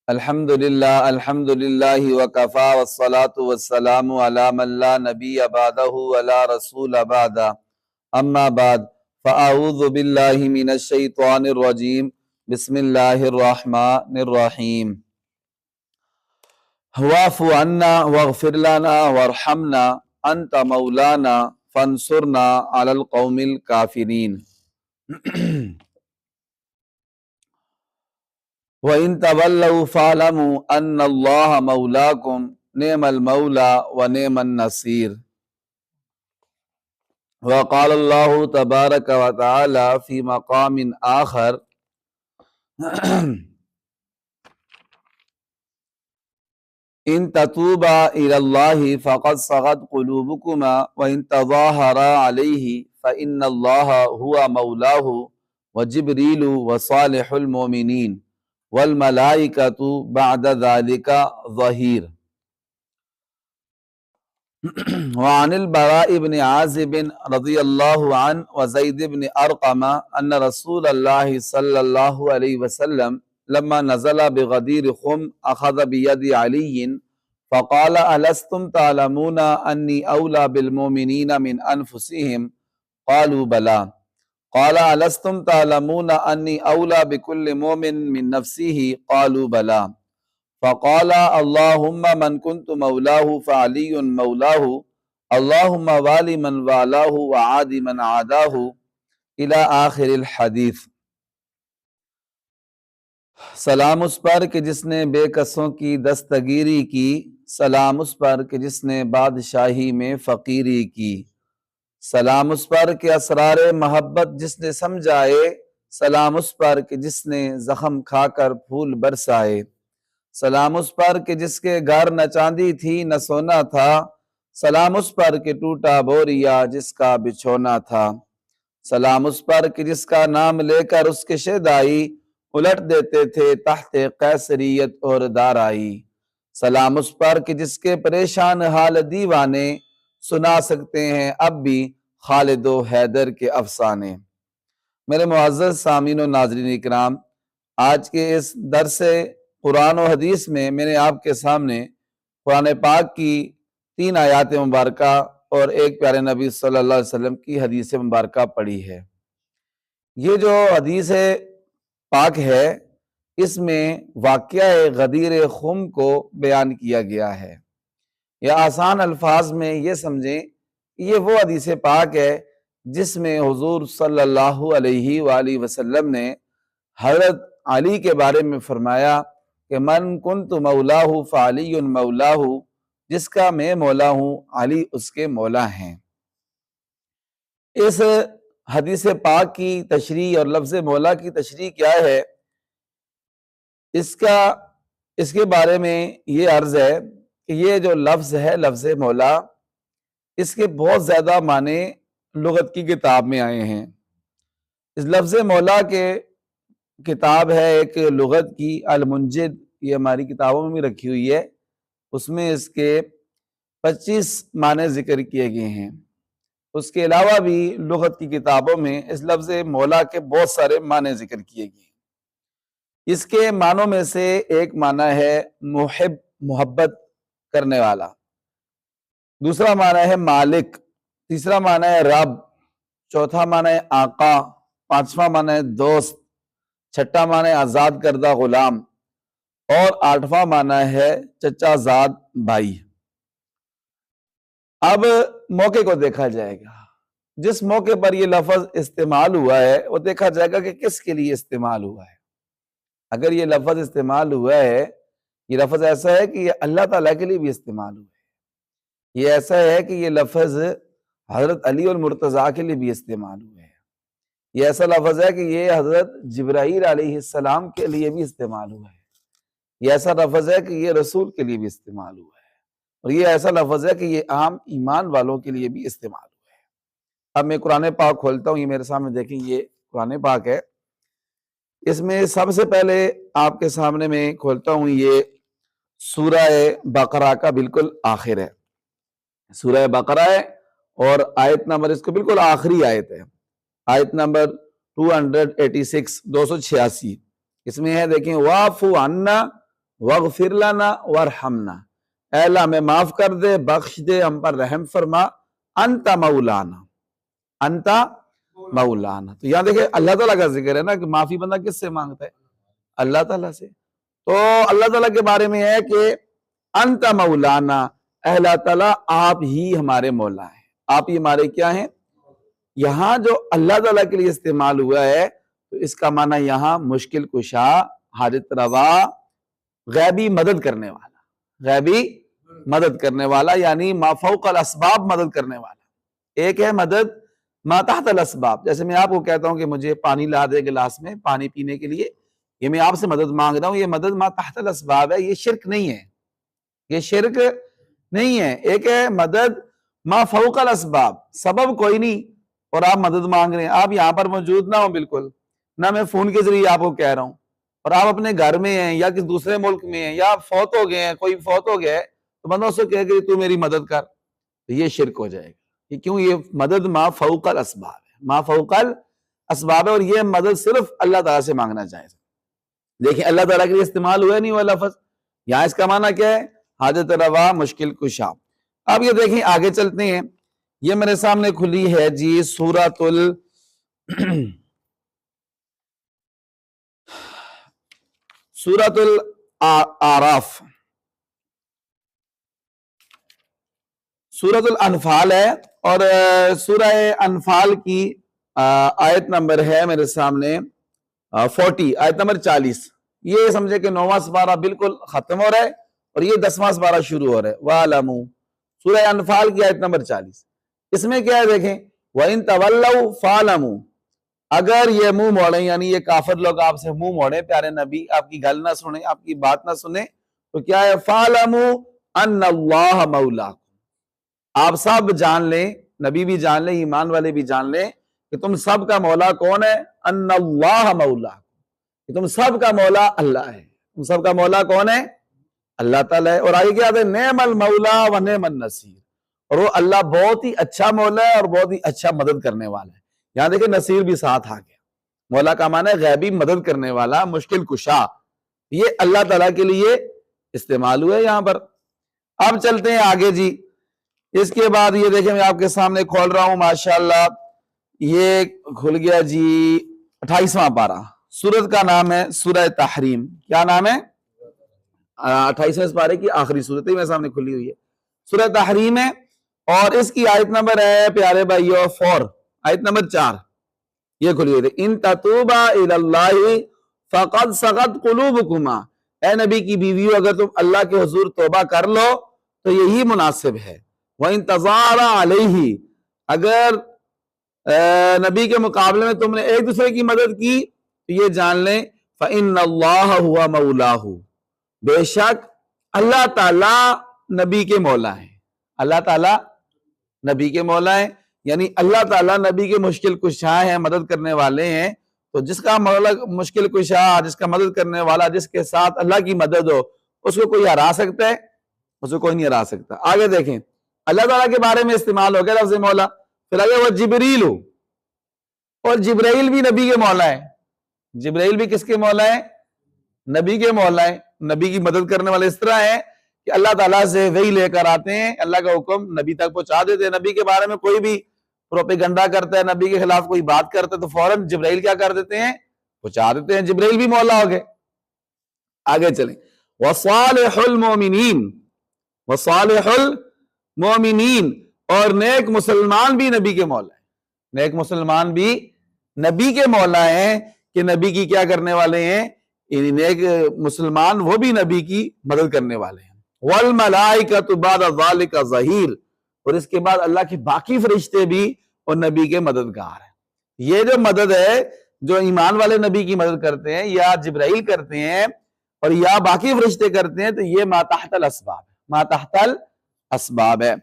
الحمدللہ وکفا والصلاة والسلام علی من لا نبی بعدہ ولا رسول بعدہ اما بعد فاعوذ باللہ من الشیطان الرجیم بسم اللہ الرحمن الرحیم واعف عنا واغفر لنا وارحمنا انت مولانا فانصرنا علی القوم الکافرین وَإِن تَوَلَّوْا فَاعْلَمُوا أَنَّ اللَّهَ مَوْلَاكُمْ نِعْمَ الْمَوْلَى وَنِعْمَ النَّصِيرُ وقال اللہ تبارک وتعالی فی مقام آخر ان تتوبا الی اللہ فقد صغت قلوبکما وان تظاہرا علیہ فإن اللہ هو مولاہ وجبریل وصالح المؤمنین والملائکۃ بعد ذلك ظہیر وعن البراء بن عازب رضی اللہ عنہ وزید بن ارقم ان رسول اللہ صلی اللہ علیہ وسلم لما نزل بغدیر خم اخذ بید علی فقال الستم تعلمون انی اولی بالمؤمنین من انفسهم قالوا بلا قال الستم تعلمون انی اولی بكل مؤمن من نفسه قالوا بلا فقال اللهم من كنت مولاه فعلي مولاه اللهم والی من والاه وعادی من عاداه الى آخر الحدیث۔ سلام اس پر کہ جس نے بے کسوں کی دستگیری کی، سلام اس پر کہ جس نے بادشاہی میں فقیری کی، سلام اس پر کہ اسرار محبت جس نے سمجھائے، سلام اس پر کہ جس نے زخم کھا کر پھول برسائے، سلام اس پر کہ جس کے گھر نہ چاندی تھی نہ سونا تھا، سلام اس پر کہ ٹوٹا بوریا جس کا بچھونا تھا، سلام اس پر کہ جس کا نام لے کر اس کے شیدائی الٹ دیتے تھے تحت قیصریت اور دارائی، سلام اس پر کہ جس کے پریشان حال دیوانے سنا سکتے ہیں اب بھی خالد و حیدر کے افسانے۔ میرے معزز سامعین و ناظرین اکرام، آج کے اس درس قرآن و حدیث میں میں نے آپ کے سامنے قرآن پاک کی 3 آیات مبارکہ اور ایک پیارے نبی صلی اللہ علیہ وسلم کی حدیث مبارکہ پڑھی ہے۔ یہ جو حدیث پاک ہے اس میں واقعہ غدیر خم کو بیان کیا گیا ہے، یا آسان الفاظ میں یہ سمجھیں یہ وہ حدیث پاک ہے جس میں حضور صلی اللہ علیہ وآلہ وسلم نے حضرت علی کے بارے میں فرمایا کہ من کنت مولاہ فعلی مولاہ، جس کا میں مولا ہوں علی اس کے مولا ہیں۔ اس حدیث پاک کی تشریح اور لفظ مولا کی تشریح کیا ہے، اس کے بارے میں یہ عرض ہے کہ یہ جو لفظ ہے لفظ مولا، اس کے بہت زیادہ معنی لغت کی کتاب میں آئے ہیں۔ اس لفظ مولا کے کتاب ہے ایک لغت کی المنجد، یہ ہماری کتابوں میں بھی رکھی ہوئی ہے، اس میں اس کے 25 معنی ذکر کیے گئے ہیں۔ اس کے علاوہ بھی لغت کی کتابوں میں اس لفظ مولا کے بہت سارے معنی ذکر کیے گئے ہیں۔ اس کے معنوں میں سے ایک معنی ہے محب، محبت کرنے والا، دوسرا معنی ہے مالک، تیسرا معنی ہے رب، چوتھا معنی ہے آقا، پانچواں معنی ہے دوست، چھٹا معنی ہے آزاد کردہ غلام، اور 8واں معنی ہے چچا زاد بھائی۔ اب موقع کو دیکھا جائے گا، جس موقع پر یہ لفظ استعمال ہوا ہے وہ دیکھا جائے گا کہ کس کے لیے استعمال ہوا ہے۔ اگر یہ لفظ استعمال ہوا ہے، یہ لفظ ایسا ہے کہ یہ اللہ تعالیٰ کے لیے بھی استعمال ہوا ہے، یہ ایسا ہے کہ یہ لفظ حضرت علی المرتضیٰ کے لیے بھی استعمال ہوا ہے، یہ ایسا لفظ ہے کہ یہ حضرت جبرائیل علیہ السلام کے لیے بھی استعمال ہوا ہے، یہ ایسا لفظ ہے کہ یہ رسول کے لیے بھی استعمال ہوا ہے، اور یہ ایسا لفظ ہے کہ یہ عام ایمان والوں کے لیے بھی استعمال ہوا ہے۔ اب میں قرآن پاک کھولتا ہوں، یہ میرے سامنے دیکھیں، یہ قرآن پاک ہے، اس میں سب سے پہلے آپ کے سامنے میں کھولتا ہوں، یہ سورہ بقرہ کا بالکل آخر ہے، سورہ بقرہ ہے، اور آیت نمبر اس کو بالکل آخری آیت ہے، آیت نمبر 286، 286 اس میں ہے، دیکھیں وَاعْفُ عَنَّا وغفر لنا ورحمنا، اے اللہ ہمیں معاف کر دے، بخش دے، ہم پر رحم فرما، انت مولانا، انت مولانا۔ تو یہاں دیکھیں اللہ تعالیٰ کا ذکر ہے نا کہ معافی بندہ کس سے مانگتا ہے؟ اللہ تعالیٰ سے۔ تو اللہ تعالیٰ کے بارے میں ہے کہ انت مولانا، اے اللہ تعالیٰ آپ ہی ہمارے مولا ہیں، آپ ہی ہمارے کیا ہیں؟ یہاں جو اللہ تعالیٰ کے لیے استعمال ہوا ہے تو اس کا معنی یہاں مشکل کشا، حاجت روا، غیبی مدد کرنے والا، غیبی مدد کرنے والا، یعنی ما فوق الاسباب مدد کرنے والا۔ ایک ہے مدد ما تحت الاسباب، جیسے میں آپ کو کہتا ہوں کہ مجھے پانی لا دے گلاس میں پانی پینے کے لیے، یہ میں آپ سے مدد مانگ رہا ہوں، یہ مدد ما تحت الاسباب ہے، یہ شرک نہیں ہے، یہ شرک نہیں ہے۔ ایک ہے مدد ما فوق الاسباب، سبب کوئی نہیں اور آپ مدد مانگ رہے ہیں، آپ یہاں پر موجود نہ ہو بالکل، نہ میں فون کے ذریعے آپ کو کہہ رہا ہوں، اور آپ اپنے گھر میں ہیں یا کسی دوسرے ملک میں ہیں، یا فوت ہو گئے ہیں، کوئی فوت ہو گیا ہے تو بندہ اس سے کہے کہ تو میری مدد کر، تو یہ شرک ہو جائے گا۔ کیوں؟ یہ مدد ما فوق الاسباب ہے، ما فوق الاسباب ہے، اور یہ مدد صرف اللہ تعالیٰ سے مانگنا چاہیے۔ دیکھیں اللہ تعالیٰ کے لیے استعمال ہوا نہیں وہ لفظ، یہاں اس کا معنی کیا ہے؟ حاجت روا، مشکل کشا۔ اب یہ دیکھیں آگے چلتے ہیں، یہ میرے سامنے کھلی ہے جی سورۃ الاعراف، سورۃ الانفال ہے، اور سورہ انفال کی آیت نمبر ہے میرے سامنے 40، آیت نمبر 40۔ یہ سمجھے کہ 9واں سپارہ بالکل ختم ہو رہا ہے اور یہ 10واں سپارہ شروع ہو رہا ہے۔ وَعَلَمُوا، سورہ انفال کی آیت نمبر 40، اس میں کیا ہے دیکھیں، وَإِن تَوَلَّوْا فَاعْلَمُوا، اگر یہ منہ موڑیں، یعنی یہ کافر لوگ آپ سے منہ موڑیں، پیارے نبی آپ کی گل نہ سنیں، آپ کی بات نہ سنیں، تو کیا ہے؟ فَاعْلَمُوا أَنَّ اللَّهَ مَوْلَاكُمْ، آپ سب جان لیں، نبی بھی جان لیں، ایمان والے بھی جان لیں کہ تم سب کا مولا کون ہے؟ أَنَّ اللَّهَ مَوْلَاكُمْ، کہ تم سب کا مولا اللہ ہے۔ تم سب کا مولا کون ہے؟ اللہ تعالیٰ ہے۔ اور آگے کیا ہے؟ نعم المولا و نعم النصیر، اور وہ اللہ بہت ہی اچھا مولا ہے اور بہت ہی اچھا مدد کرنے والا ہے۔ یہاں دیکھیں نصیر بھی ساتھ آ گیا، مولا کا معنی ہے غیبی مدد کرنے والا، مشکل کشا، یہ اللہ تعالیٰ کے لیے استعمال ہوئے یہاں پر۔ اب چلتے ہیں آگے جی، اس کے بعد یہ دیکھیں میں آپ کے سامنے کھول رہا ہوں ماشاءاللہ، یہ کھل گیا جی 28واں پارہ، سورت کا نام ہے سورہ تحریم۔ کیا نام ہے؟ 28ویں پارے کی آخری سورت ہی میرے سامنے کھلی ہوئی ہے، سورہ تحریم ہے، اور اس کی آیت نمبر ہے پیارے بھائیو 4، آیت نمبر 4 یہ کھلی ہوئی ہے، ان تتوبا الی اللہ فقد صغت قلوبکما، اے نبی کی بیویو اگر تم اللہ کے حضور توبہ کر لو تو یہی مناسب ہے۔ وَإِن تَظَاهَرَ عَلَيْهِ، اگر نبی کے مقابلے میں تم نے ایک دوسرے کی مدد کی تو یہ جان لیں فَإِنَّ اللَّهَ هُوَ مَوْلَاهُ، بے شک اللہ تعالیٰ نبی کے مولا ہیں، اللہ تعالیٰ نبی کے مولا ہیں، یعنی اللہ تعالیٰ نبی کے مشکل کشا ہیں، مدد کرنے والے ہیں۔ تو جس کا مولا مشکل کشا، جس کا مدد کرنے والا، جس کے ساتھ اللہ کی مدد ہو، اس کو کوئی ہرا سکتا ہے؟ اس کو کوئی نہیں ہرا سکتا۔ آگے دیکھیں اللہ تعالیٰ کے بارے میں استعمال ہو گیا لفظ مولا، پھر آگے وہ جبریل ہو، اور جبرائیل بھی نبی کے مولا ہے۔ جبرائیل بھی کس کے مولا ہے؟ نبی کے مولا ہے، نبی کی مدد کرنے والے اس طرح ہیں کہ اللہ تعالیٰ سے وحی لے کر آتے ہیں، اللہ کا حکم نبی تک پہنچا دیتے ہیں۔ نبی کے بارے میں کوئی بھی پروپیگنڈا کرتا ہے، نبی کے خلاف کوئی بات کرتا ہے تو فوراً جبرائیل کیا کر دیتے ہیں؟ پہنچا دیتے ہیں۔ جبرائیل بھی مولا ہو گئے۔ آگے چلیں، وصالح المؤمنین، وصالح المؤمنین، اور نیک مسلمان بھی نبی کے مولا ہیں۔ نیک مسلمان بھی نبی کے مولا ہیں کہ نبی کی کیا کرنے والے ہیں؟ نیک مسلمان وہ بھی نبی کی مدد کرنے والے ہیں۔ والملائکۃ بعد ذلک ظہیر، اور اس کے بعد اللہ کے باقی فرشتے بھی اور نبی کے مددگار ہیں۔ یہ جو مدد ہے جو ایمان والے نبی کی مدد کرتے ہیں یا جبرائیل کرتے ہیں اور یا باقی فرشتے کرتے ہیں، تو یہ ما تحت الاسباب ہے، ما تحت الاسباب ہے۔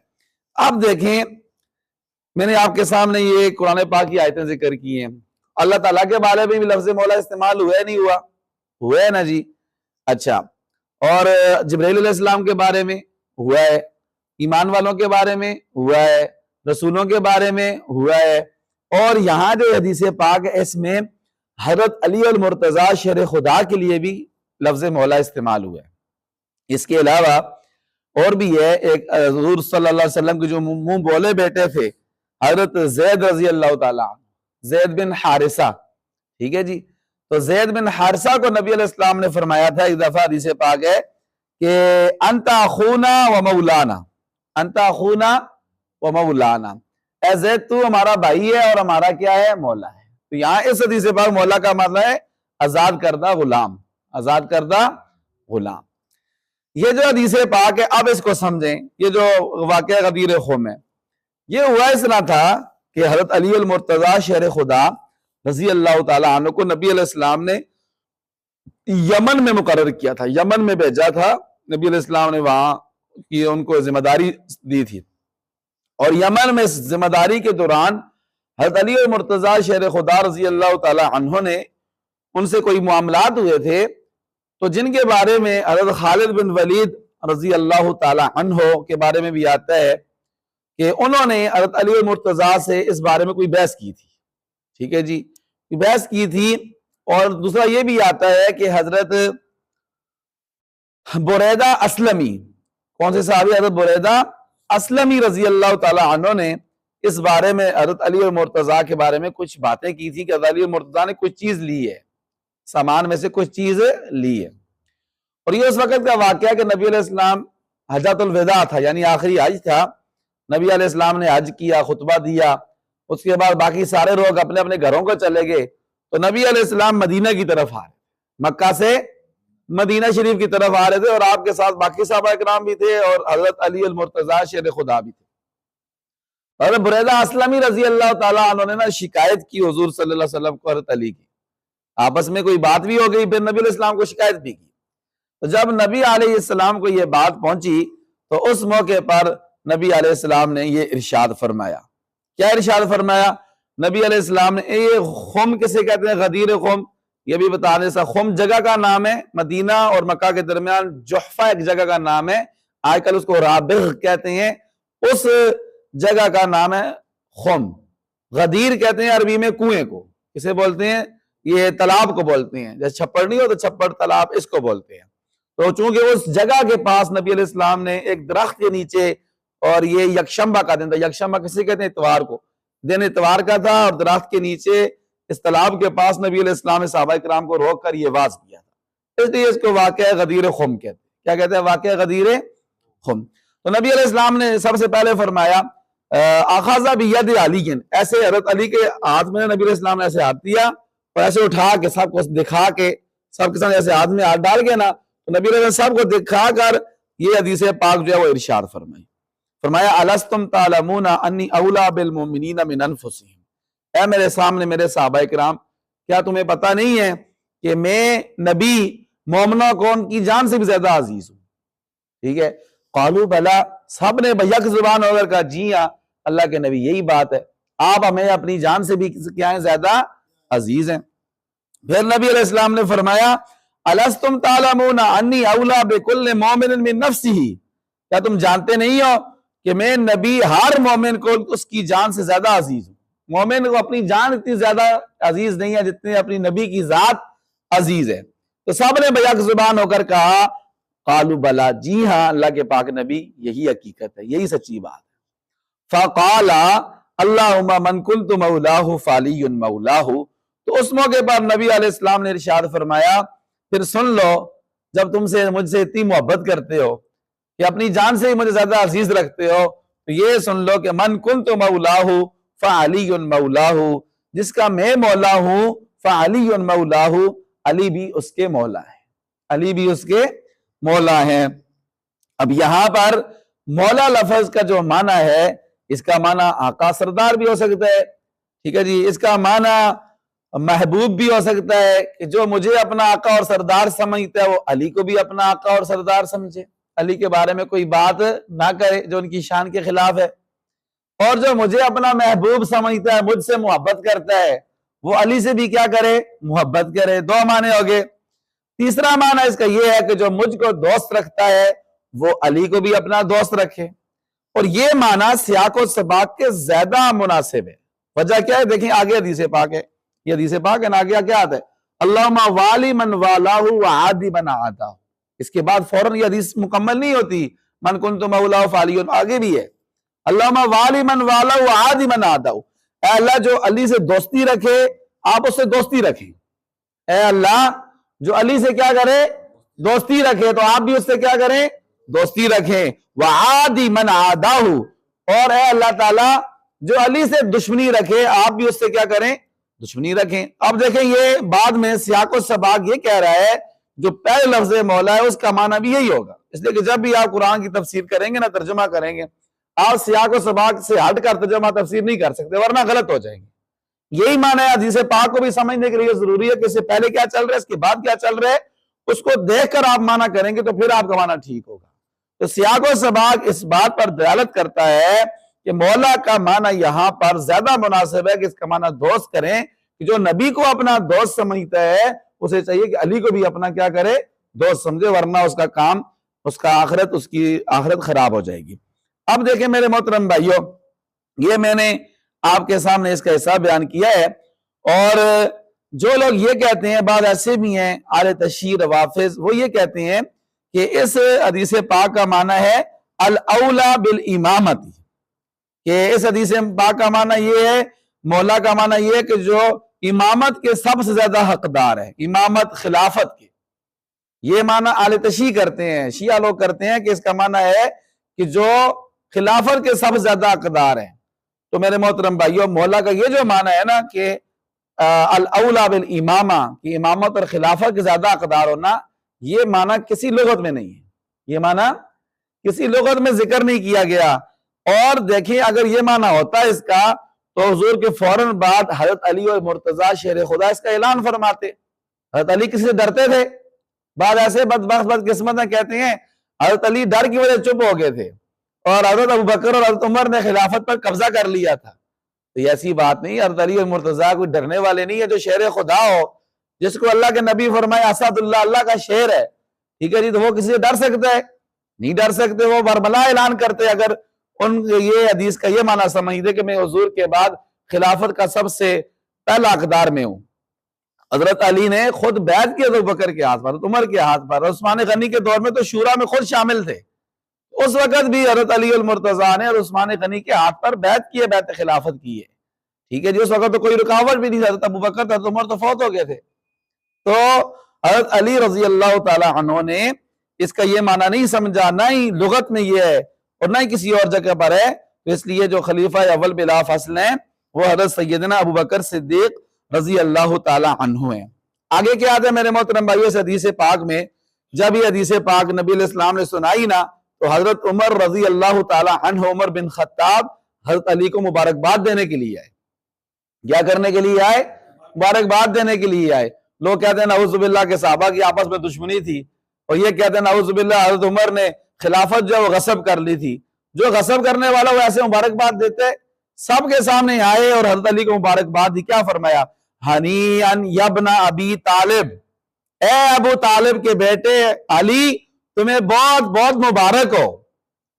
اب دیکھیں میں نے آپ کے سامنے یہ قرآن پاک کی آیتیں ذکر کی ہیں، اللہ تعالیٰ کے بارے میں بھی لفظ مولا استعمال ہوا ہے نہیں ہوا؟ ہوا ہے نا جی۔ اچھا، اور جبرائیل علیہ السلام کے بارے میں ہوا ہے، ایمان والوں کے بارے میں ہوا ہے، رسولوں کے بارے میں ہوا ہے، اور یہاں جو حدیث پاک ہے اس میں حضرت علی المرتضیٰ شیر خدا کے لیے بھی لفظ مولا استعمال ہوا ہے۔ اس کے علاوہ اور بھی ہے، ایک حضور صلی اللہ علیہ وسلم کے جو منہ بولے بیٹے تھے حضرت زید رضی اللہ تعالیٰ عنہ، زید بن حارثہ، ٹھیک ہے جی، تو زید بن حارثہ کو نبی علیہ السلام نے فرمایا تھا، ایک دفعہ حدیث پاک ہے کہ انت اخونا و مولانا، انت اخونا و مولانا، اے زید تو ہمارا بھائی ہے اور ہمارا کیا ہے؟ مولا ہے۔ تو یہاں اس حدیث پاک مولا کا مطلب ہے آزاد کردہ غلام، آزاد کردہ غلام۔ یہ جو حدیث پاک ہے اب اس کو سمجھیں، یہ جو واقعہ غدیر خم ہے یہ ہوا اس طرح تھا کہ حضرت علی المرتضی شیر خدا رضی اللہ تعالیٰ عنہ کو نبی علیہ السلام نے یمن میں مقرر کیا تھا، یمن میں بھیجا تھا نبی علیہ السلام نے، وہاں کی ان کو ذمہ داری دی تھی، اور یمن میں ذمہ داری کے دوران حضرت علی المرتضی شیر خدا رضی اللہ تعالیٰ عنہ نے ان سے کوئی معاملات ہوئے تھے، تو جن کے بارے میں حضرت خالد بن ولید رضی اللہ تعالیٰ عنہ کے بارے میں بھی آتا ہے کہ انہوں نے حضرت علی المرتضی سے اس بارے میں کوئی بحث کی تھی، ٹھیک ہے جی، بحث کی تھی۔ اور دوسرا یہ بھی آتا ہے کہ حضرت بریدہ اسلمی، کون سے صحابی؟ حضرت بریدہ اسلمی رضی اللہ تعالیٰ عنہ نے اس بارے میں حضرت علی المرتضی کے بارے میں کچھ باتیں کی تھی کہ حضرت علی المرتضی نے کچھ چیز لی ہے، سامان میں سے کچھ چیز لی ہے، اور یہ اس وقت کا واقعہ ہے کہ نبی علیہ السلام حجۃ الوداع تھا، یعنی آخری حج تھا، نبی علیہ السلام نے حج کیا، خطبہ دیا، اس کے بعد باقی سارے لوگ اپنے اپنے گھروں کو چلے گئے، تو نبی علیہ السلام مدینہ کی طرف آ رہے، مکہ سے مدینہ شریف کی طرف آ رہے تھے، اور آپ کے ساتھ باقی صحابہ کرام بھی تھے اور حضرت علی المرتضی شیر خدا بھی تھے۔ حضرت بریدہ اسلمی رضی اللہ تعالیٰ عنہ نے شکایت کی حضور صلی اللہ علیہ وسلم کو حضرت علی کی، آپس میں کوئی بات بھی ہو گئی، پھر نبی علیہ السلام کو شکایت بھی کی، تو جب نبی علیہ السلام کو یہ بات پہنچی تو اس موقع پر نبی علیہ السلام نے یہ ارشاد فرمایا۔ کیا ارشاد فرمایا نبی علیہ السلام نے؟ یہ خم کسے کہتے ہیں؟ غدیر خم، یہ بھی بتا دیں، خم جگہ کا نام ہے، مدینہ اور مکہ کے درمیان جحفہ ایک جگہ کا نام ہے، آج کل اس کو رابغ کہتے ہیں، اس جگہ کا نام ہے خم۔ غدیر کہتے ہیں عربی میں کنویں کو، کسے بولتے ہیں؟ یہ تالاب کو بولتے ہیں، جیسے چھپڑ نہیں ہوتا چھپڑ تالاب، اس کو بولتے ہیں۔ تو چونکہ اس جگہ کے پاس نبی علیہ السلام نے ایک درخت کے نیچے، اور یہ یکشنبہ کا دن تھا، یکشنبہ کسے کہتے ہیں؟ اتوار کو، دن اتوار کا تھا، اور درخت کے نیچے اس تالاب کے پاس نبی علیہ السلام نے صحابہ کرام کو روک کر یہ واعظ کیا تھا، اس لیے اس کو واقعہ غدیر خم کہتے ہیں۔ کیا کہتے ہیں؟ واقعہ غدیر خم۔ تو نبی علیہ السلام نے سب سے پہلے فرمایا اخذ بید علی، ایسے حضرت علی کے ہاتھ میں نبی علیہ السلام نے ایسے ہاتھ دیا اور ایسے اٹھا کے سب کو دکھا کے، سب کے ساتھ ایسے ہاتھ میں ہاتھ ڈال کے نا، تو نبی علیہ السلام سب کو دکھا کر یہ حدیث پاک جو ہے وہ ارشاد فرمائی، فرمایا الستم تعلمون انی اولا بالمؤمنین من انفسہم، اے میرے سامنے میرے صحابہ کرام، کیا تمہیں پتہ نہیں ہے کہ میں نبی مومنوں کو ان کی جان سے بھی زیادہ عزیز ہوں؟ ٹھیک ہے، قالوا بلا، سب نے بیک زبان ہو کر کہا جی ہاں اللہ کے نبی یہی بات ہے، آپ ہمیں اپنی جان سے بھی کیا ہیں؟ زیادہ عزیز ہیں۔ پھر نبی علیہ السلام نے فرمایا الستم تعلمون انی اولا بکل مومن من نفسہ، کیا تم جانتے نہیں ہو کہ میں نبی ہر مومن کو اس کی جان سے زیادہ عزیز ہوں؟ مومن کو اپنی جان اتنی زیادہ عزیز نہیں ہے جتنے اپنی نبی کی ذات عزیز ہے۔ تو سب نے بیک زبان ہو کر کہا قالوا بلا، جی ہاں اللہ کے پاک نبی یہی حقیقت ہے، یہی سچی بات ہے۔ فقال اللہم من کنت مولاہ فعلی مولاہ، تو اس موقع پر نبی علیہ السلام نے ارشاد فرمایا پھر سن لو، جب تم سے مجھ سے اتنی محبت کرتے ہو کہ اپنی جان سے ہی مجھے زیادہ عزیز رکھتے ہو، تو یہ سن لو کہ من کنت مولاہ فعلی مولاہ، جس کا میں مولا ہوں فعلی مولاہ، علی بھی اس کے مولا ہے، علی بھی اس کے مولا ہیں۔ اب یہاں پر مولا لفظ کا جو معنی ہے، اس کا معنی آقا سردار بھی ہو سکتا ہے، ٹھیک ہے جی، اس کا معنی محبوب بھی ہو سکتا ہے کہ جو مجھے اپنا آقا اور سردار سمجھتا ہے وہ علی کو بھی اپنا آقا اور سردار سمجھے، علی کے بارے میں کوئی بات نہ کرے جو ان کی شان کے خلاف ہے، اور جو مجھے اپنا محبوب سمجھتا ہے، مجھ سے محبت کرتا ہے، وہ علی سے بھی کیا کرے؟ محبت کرے۔ دو معنی ہو گئے۔ تیسرا معنی اس کا یہ ہے کہ جو مجھ کو دوست رکھتا ہے وہ علی کو بھی اپنا دوست رکھے، اور یہ معنی سیاق و سباق کے زیادہ مناسب ہے۔ وجہ کیا ہے؟ دیکھیں آگے حدیث پاک ہے، یہ حدیث پاک ہے نا، آگے کیا آتا ہے؟ اللہم والی من والاہ وعادی من عاداہ، اس کے بعد فوراً یہ حدیث مکمل نہیں ہوتی، من کنت مولا فعلی، آگے بھی ہے اللہم والی من والا عادی من عادہ، اے اللہ جو علی سے دوستی رکھے آپ اس سے دوستی رکھیں، اے اللہ جو علی سے کیا کرے دوستی رکھے تو آپ بھی اس سے کیا کریں دوستی رکھیں، وعادی من عادہ، اور اے اللہ تعالیٰ جو علی سے دشمنی رکھے آپ بھی اس سے کیا کریں دشمنی رکھیں۔ اب دیکھیں یہ بعد میں سیاق و سباق یہ کہہ رہا ہے جو پہلے لفظ مولا ہے اس کا معنی بھی یہی ہوگا، اس لیے کہ جب بھی آپ قرآن کی تفسیر کریں گے نا ترجمہ کریں گے آپ سیاق و سباق سے ہٹ کر ترجمہ تفسیر نہیں کر سکتے ورنہ غلط ہو جائیں گے۔ یہی معنی ہے حدیث پاک کو بھی سمجھنے کے لیے ضروری ہے کہ اس سے پہلے کیا چل رہا ہے اس کے بعد کیا چل رہا ہے، اس کو دیکھ کر آپ معنی کریں گے تو پھر آپ کا معنی ٹھیک ہوگا۔ تو سیاق و سباق اس بات پر دلالت کرتا ہے کہ مولا کا معنی یہاں پر زیادہ مناسب ہے کہ اس کا معنی دوست کریں، کہ جو نبی کو اپنا دوست سمجھتا ہے اسے چاہیے کہ علی کو بھی اپنا کیا کرے دوست سمجھے، ورنہ اس کا کام اس کی آخرت خراب ہو جائے گی۔ اب دیکھیں میرے محترم بھائیوں، یہ میں نے آپ کے سامنے اس کا حصہ بیان کیا ہے، اور جو لوگ یہ کہتے ہیں بعض ایسے بھی ہیں اہل تشیع روافض، وہ یہ کہتے ہیں کہ اس حدیث پاک کا معنی ہے الاولا بالامامت، کہ اس حدیث پاک کا معنی یہ ہے، مولا کا معنی یہ ہے کہ جو امامت کے سب سے زیادہ حقدار ہے، امامت خلافت کے، یہ معنی اہل تشیع کرتے ہیں، شیعہ لوگ کرتے ہیں کہ اس کا معنی ہے کہ جو خلافت کے سب سے زیادہ حقدار ہیں۔ تو میرے محترم بھائیوں مولا کا یہ جو معنی ہے نا کہ الاولا بالامامہ، کہ امامت اور خلافت کے زیادہ حقدار ہونا، یہ معنی کسی لغت میں نہیں ہے، یہ معنی کسی لغت میں ذکر نہیں کیا گیا۔ اور دیکھیں اگر یہ معنی ہوتا ہے اس کا تو حضور کے فوراً بعد حضرت علی اور مرتضیٰ شیر خدا اس کا اعلان فرماتے۔ حضرت علی کسی سے ڈرتے تھے؟ بعد ایسے بدقسمت کہتے ہیں حضرت علی ڈر کی وجہ چپ ہو گئے تھے اور حضرت ابوبکر اور حضرت عمر نے خلافت پر قبضہ کر لیا تھا، تو یہ ایسی بات نہیں، حضرت علی اور مرتضیٰ کوئی ڈرنے والے نہیں ہے۔ جو شیر خدا ہو، جس کو اللہ کے نبی فرمائے اسد اللہ، اللہ کا شیر ہے، ٹھیک ہے جی، تو وہ کسی سے ڈر سکتا ہے؟ نہیں ڈر سکتے۔ وہ بربلا اعلان کرتے اگر ان یہ حدیث کا یہ معنی سمجھتے کہ میں حضور کے بعد خلافت کا سب سے پہلا حقدار میں ہوں۔ حضرت علی نے خود بیعت کی حضرت بکر کے ہاتھ پر، حضرت عمر کے ہاتھ پر، عثمان غنی کے دور میں تو شورا میں خود شامل تھے، اس وقت بھی حضرت علی المرتضیٰ نے اور عثمان غنی کے ہاتھ پر بیعت کی ہے، بیعت خلافت کی ہے، ٹھیک ہے جی۔ اس وقت تو کوئی رکاوٹ بھی نہیں، حضرت ابوبکر حضرت عمر تو فوت ہو گئے تھے۔ تو حضرت علی رضی اللہ تعالی عنہ نے اس کا یہ معنی نہیں سمجھا، نہ ہی لغت میں یہ ہے اور نہ ہی کسی اور جگہ پر ہے، تو اس لیے جو خلیفہ اول بلا فصل ہیں وہ حضرت سیدنا ابوبکر صدیق رضی اللہ تعالی عنہ ہیں۔ آگے کیا آتا ہے میرے محترم بھائیو اس حدیث پاک میں؟ جب یہ حدیث پاک نبی علیہ السلام نے سنائی نا تو حضرت عمر رضی اللہ تعالی عنہ، عمر بن خطاب حضرت علی کو مبارکباد دینے کے لیے آئے۔ کیا کرنے کے لیے آئے؟ مبارکباد دینے کے لیے آئے۔ لوگ کہتے ہیں نعوذ باللہ کے صحابہ کی آپس میں دشمنی تھی، اور یہ کہتے ہیں نعوذ باللہ حضرت عمر نے خلافت جو وہ غصب کر لی تھی۔ جو غصب کرنے والا وہ ایسے مبارکباد دیتے؟ سب کے سامنے آئے اور حضرت علی کو مبارکباد دی۔ کیا فرمایا؟ ہنیئن یبن ابی طالب، اے ابو طالب کے بیٹے علی، تمہیں بہت بہت مبارک ہو،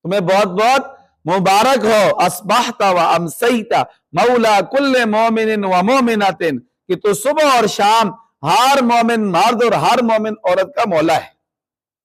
تمہیں بہت بہت مبارک ہو، اصبحت و امسیت مولا کل مومن و مومنۃ، کہ تو صبح اور شام ہر مومن مرد اور ہر مومن عورت کا مولا ہے۔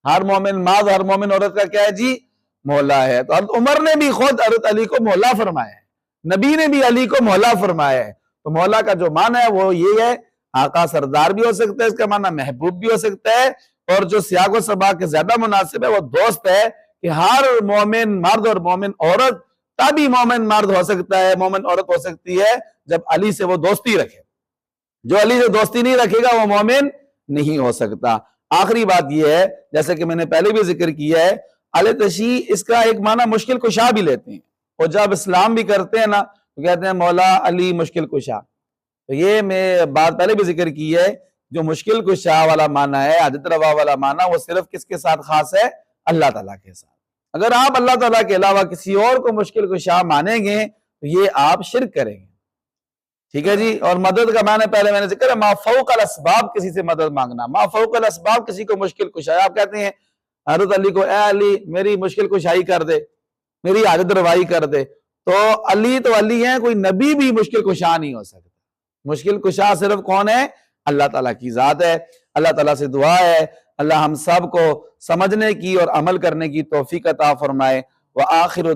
ہر مومن مرد ہر مومن عورت کا کیا ہے جی؟ مولا ہے۔ تو حضرت عمر نے بھی خود حضرت علی کو مولا فرمایا ہے، نبی نے بھی علی کو مولا فرمایا ہے۔ تو مولا کا جو معنی ہے وہ یہ ہے، آقا سردار بھی ہو سکتا ہے، اس کا معنی محبوب بھی ہو سکتا ہے، اور جو سیاق و سباق کے زیادہ مناسب ہے وہ دوست ہے، کہ ہر مومن مرد اور مومن عورت تبھی مومن مرد ہو سکتا ہے، مومن عورت ہو سکتی ہے جب علی سے وہ دوستی رکھے۔ جو علی سے دوستی نہیں رکھے گا وہ مومن نہیں ہو سکتا۔ آخری بات یہ ہے، جیسے کہ میں نے پہلے بھی ذکر کیا ہے، اہل تشیع اس کا ایک معنی مشکل کشا بھی لیتے ہیں، اور جب اسلام بھی کرتے ہیں نا تو کہتے ہیں مولا علی مشکل کشا۔ تو یہ میں بات پہلے بھی ذکر کی ہے، جو مشکل کشا والا معنی ہے، حاجت روا والا معنی، وہ صرف کس کے ساتھ خاص ہے؟ اللہ تعالیٰ کے ساتھ۔ اگر آپ اللہ تعالیٰ کے علاوہ کسی اور کو مشکل کشا مانیں گے تو یہ آپ شرک کریں گے، ٹھیک ہے جی۔ اور مدد کا معنی پہلے میں نے ذکر ہے، ما فوق الاسباب، کسی سے مدد مانگنا، ما فوق الاسباب، کسی کو مشکل کشا۔ آپ کہتے ہیں حضرت علی کو، اے علی میری مشکل کشائی کر دے، میری حاجت روائی کر دے، تو علی ہیں، کوئی نبی بھی مشکل کشا نہیں ہو سکتا۔ مشکل کشا صرف کون ہے؟ اللہ تعالیٰ کی ذات ہے۔ اللہ تعالیٰ سے دعا ہے اللہ ہم سب کو سمجھنے کی اور عمل کرنے کی توفیق عطا فرمائے۔ وآخر